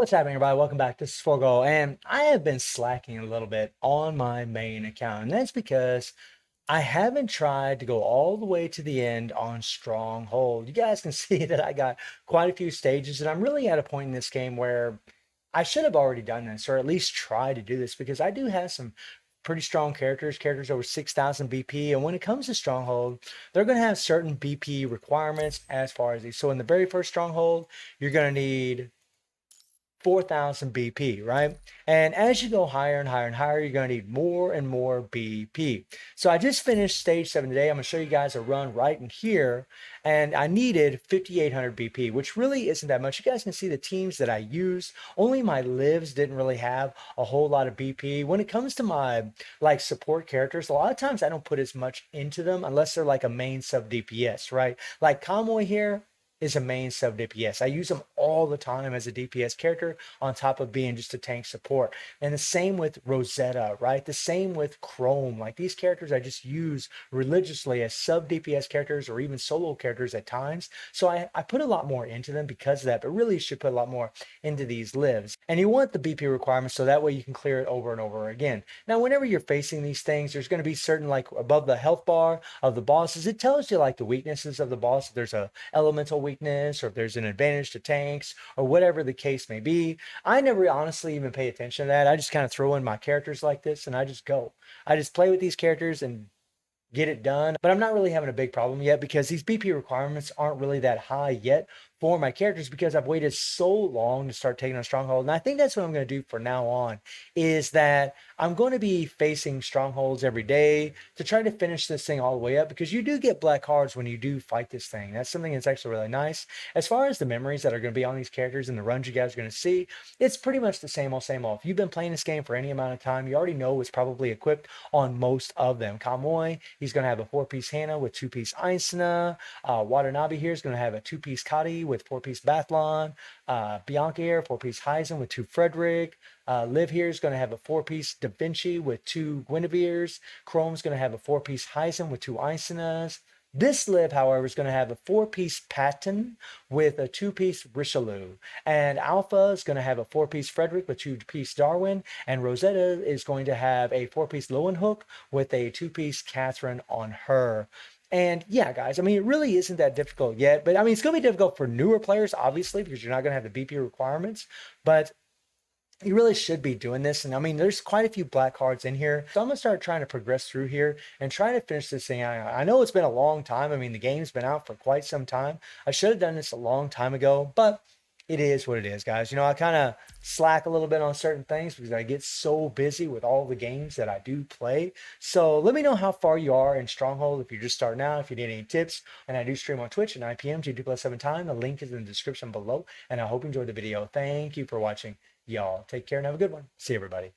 What's happening, everybody? Welcome back. This is Forgo, and I have been slacking a little bit on my main account, and that's because I haven't tried to go all the way to the end on Stronghold. You guys can see that I got quite a few stages, and I'm really at a point in this game where I should have already done this, or at least try to do this, because I do have some pretty strong characters over 6,000 BP. And when it comes to Stronghold, they're going to have certain BP requirements as far as these. So in the very first Stronghold, you're going to need 4,000 BP, right? And as you go higher and higher and higher, you're going to need more and more BP. So I just finished stage 7 today. I'm going to show you guys a run right in here. And I needed 5,800 BP, which really isn't that much. You guys can see the teams that I used. Only my lives didn't really have a whole lot of BP. When it comes to my support characters, a lot of times I don't put as much into them unless they're like a main sub DPS, right? Like Convoy here is a main sub DPS. I use them all the time as a DPS character on top of being just a tank support. And the same with Rosetta, right? The same with Chrome. Like these characters I just use religiously as sub DPS characters or even solo characters at times. So I put a lot more into them because of that, but really should put a lot more into these lives. And you want the BP requirements so that way you can clear it over and over again. Now, whenever you're facing these things, there's going to be certain, like above the health bar of the bosses, it tells you like the weaknesses of the boss. If there's a elemental weakness or if there's an advantage to tanks or whatever the case may be. I never honestly even pay attention to that. I just kind of throw in my characters like this and I just go. I just play with these characters and get it done. But I'm not really having a big problem yet because these BP requirements aren't really that high yet for my characters because I've waited so long to start taking on Stronghold. And I think that's what I'm going to do from now on, is that I'm going to be facing Strongholds every day to try to finish this thing all the way up, because you do get black cards when you do fight this thing. That's something that's actually really nice. As far as the memories that are going to be on these characters and the runs you guys are going to see, it's pretty much the same old, same old. If you've been playing this game for any amount of time, you already know what's probably equipped on most of them. Kamoy, he's going to have a 4-piece Hana with 2-piece Ainsana. Watanabe here is going to have a 2-piece Kari with 4-piece Bathlon. Bianca here, 4-piece Heisen with 2 Frederick. Liv here is going to have a 4-piece Da Vinci with 2 Guinevere's. Chrome's going to have a 4-piece Heisen with 2 Aisanas. This Liv, however, is going to have a 4-piece Patton with a 2-piece Richelieu. And Alpha is going to have a 4-piece Frederick with 2-piece Darwin. And Rosetta is going to have a 4-piece Lowenhoek with a 2-piece Catherine on her. And yeah, guys, I mean, it really isn't that difficult yet. But I mean, it's going to be difficult for newer players, obviously, because you're not going to have the BP requirements. But you really should be doing this. And I mean, there's quite a few black cards in here. So I'm going to start trying to progress through here and try to finish this thing out. I know it's been a long time. I mean, the game's been out for quite some time. I should have done this a long time ago, but it is what it is, guys. You know, I kind of slack a little bit on certain things because I get so busy with all the games that I do play. So let me know how far you are in Stronghold if you're just starting out, if you need any tips. And I do stream on Twitch at 9 p.m. G2+7 time. The link is in the description below. And I hope you enjoyed the video. Thank you for watching. Y'all take care and have a good one. See everybody.